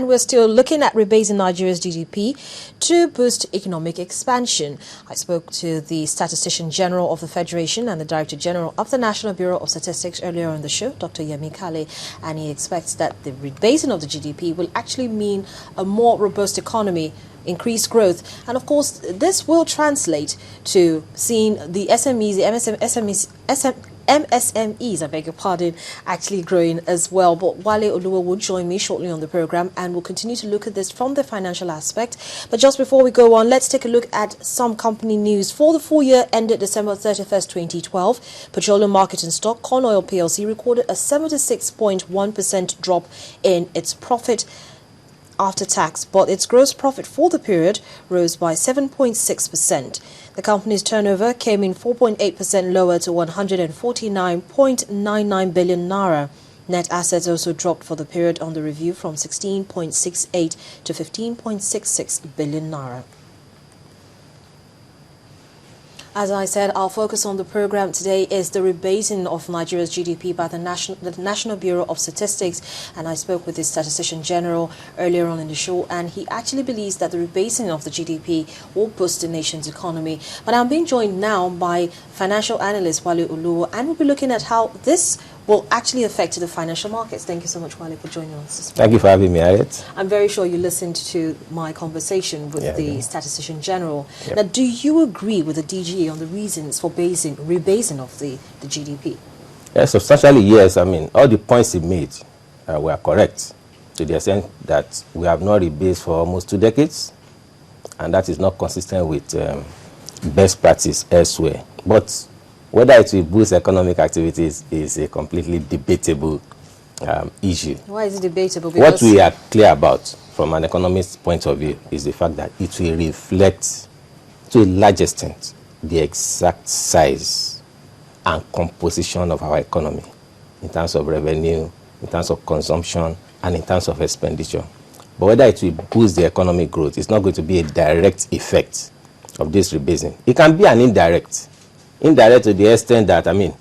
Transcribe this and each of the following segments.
And we're still looking at rebasing Nigeria's GDP to boost economic expansion. I spoke to the Statistician General of the Federation and the Director General of the National Bureau of Statistics earlier on the show, Dr. Yemi Kale, and he expects that the rebasing of the GDP will actually mean a more robust economy, increased growth, and of course this will translate to seeing the SMEs, the MSMEs, I beg your pardon, actually growing as well. But Wale Oluwa will join me shortly on the program and we'll continue to look at this from the financial aspect. But just before we go on, let's take a look at some company news. For the full year ended December 31st, 2012, Petroleum Market and Stock, Corn Oil PLC, recorded a 76.1% drop in its profit after tax, but its gross profit for the period rose by 7.6%. The company's turnover came in 4.8% lower to 149.99 billion naira. Net assets also dropped for the period on the review from 16.68 to 15.66 billion naira. As I said, our focus on the program today is the rebasing of Nigeria's GDP by the National Bureau of Statistics, and I spoke with the Statistician General earlier on in the show, and he actually believes that the rebasing of the GDP will boost the nation's economy. But I'm being joined now by financial analyst Wale Oluwa, and we'll be looking at how this will actually affect the financial markets. Thank you so much, Wale, for joining us this morning. Thank you for having me, Harriet. I'm very sure you listened to my conversation with the Statistician General. Now, do you agree with the DGA on the reasons for rebasing of the GDP? Yes, substantially, yes. I mean, all the points he made were correct to the extent that we have not rebased for almost 2 decades, and that is not consistent with best practice elsewhere. But whether it will boost economic activities is a completely debatable issue. Why is it debatable? Because what we are clear about from an economist's point of view is the fact that it will reflect to a large extent the exact size and composition of our economy in terms of revenue, in terms of consumption, and in terms of expenditure. But whether it will boost the economic growth, it's not going to be a direct effect of this rebasing. It can be an indirect to the extent that, I mean,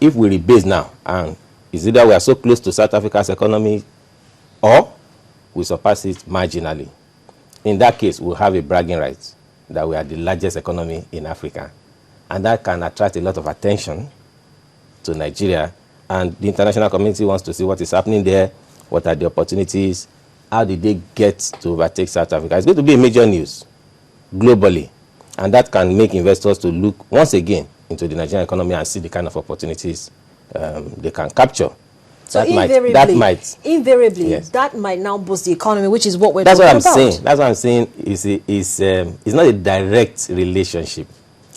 if we rebase now, and it's either we are so close to South Africa's economy or we surpass it marginally. In that case, we'll have a bragging right that we are the largest economy in Africa. And that can attract a lot of attention to Nigeria. And the international community wants to see what is happening there, what are the opportunities, how did they get to overtake South Africa. It's going to be a major news globally. And that can make investors to look once again into the Nigerian economy and see the kind of opportunities they can capture. So invariably, that might now boost the economy, which is what we're talking about. That's what I'm saying. It's not a direct relationship.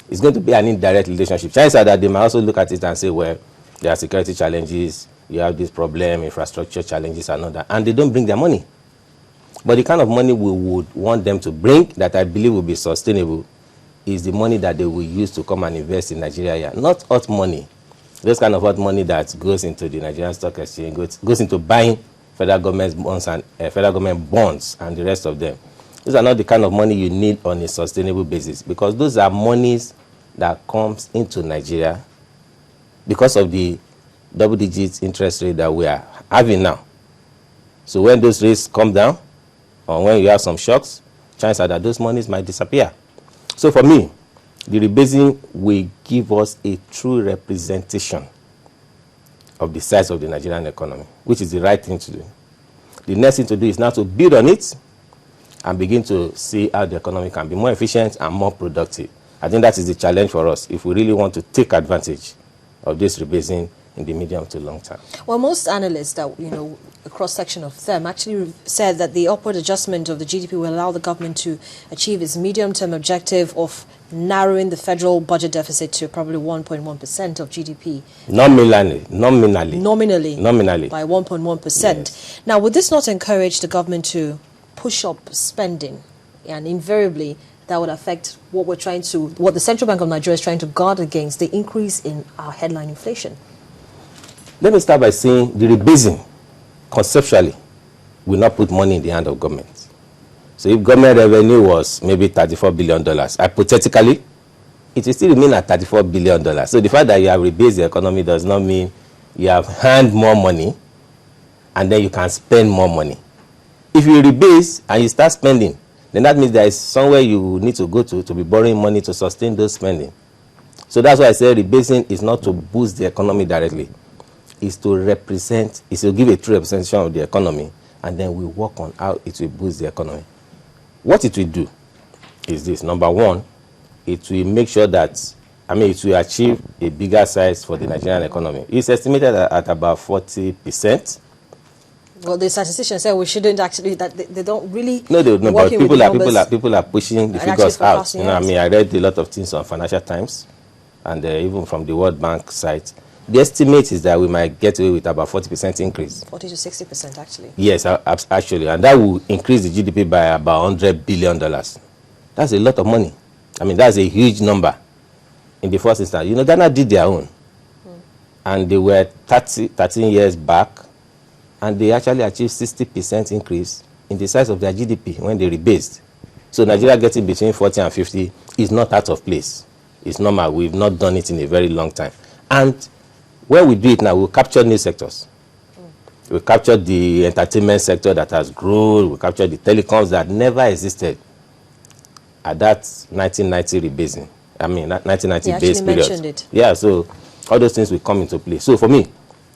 It's going to be an indirect relationship. Chances are that they might also look at it and say, well, there are security challenges, you have this problem, infrastructure challenges and all that, and they don't bring their money. But the kind of money we would want them to bring that I believe will be sustainable is the money that they will use to come and invest in Nigeria here. Not hot money. Those kind of hot money that goes into the Nigerian Stock Exchange, goes into buying federal government bonds and the rest of them. Those are not the kind of money you need on a sustainable basis, because those are monies that comes into Nigeria because of the double-digit interest rate that we are having now. So when those rates come down, or when you have some shocks, chances are that those monies might disappear. So for me, the rebasing will give us a true representation of the size of the Nigerian economy, which is the right thing to do. The next thing to do is now to build on it and begin to see how the economy can be more efficient and more productive. I think that is the challenge for us if we really want to take advantage of this rebasing in the medium to long term. Well, most analysts that, a cross-section of them actually said that the upward adjustment of the GDP will allow the government to achieve its medium-term objective of narrowing the federal budget deficit to probably 1.1% of GDP. Nominally. By 1.1%. Yes. Now, would this not encourage the government to push up spending? And invariably, that would affect what the Central Bank of Nigeria is trying to guard against, the increase in our headline inflation. Let me start by saying the rebasing, conceptually, will not put money in the hand of government. So if government revenue was maybe $34 billion, hypothetically, it will still remain at $34 billion. So the fact that you have rebased the economy does not mean you have earned more money and then you can spend more money. If you rebase and you start spending, then that means there is somewhere you need to go to be borrowing money to sustain those spending. So that's why I say rebasing is not to boost the economy directly. It's to represent, it's to give a true representation of the economy, and then we work on how it will boost the economy. What it will do is this. Number one, it will make sure that, it will achieve a bigger size for the Nigerian economy. It's estimated at about 40%. Well, the statistician said we shouldn't actually, that they don't really. No, they don't. But people are pushing the figures out. I read a lot of things on Financial Times, and even from the World Bank site. The estimate is that we might get away with about 40% increase. 40 to 60%, actually. Yes, actually, and that will increase the GDP by about $100 billion. That's a lot of money. That's a huge number. In the first instance, Ghana did their own, and they were 13 years back, and they actually achieved 60% increase in the size of their GDP when they rebased. So Nigeria getting between 40 and 50 is not out of place. It's normal. We've not done it in a very long time. And when we do it now, we'll capture new sectors. We'll capture the entertainment sector that has grown. We'll capture the telecoms that never existed at that 1990 rebasing. 1990 base period. Mentioned it. Yeah, so all those things will come into play. So for me,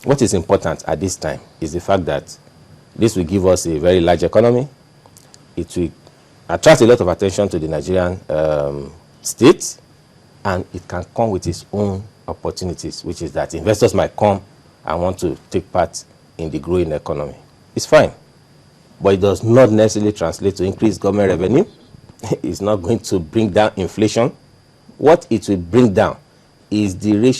what is important at this time is the fact that this will give us a very large economy. It will attract a lot of attention to the Nigerian state, and it can come with its own opportunities, which is that investors might come and want to take part in the growing economy. It's fine, but it does not necessarily translate to increased government revenue. It's not going to bring down inflation. What it will bring down is the ratio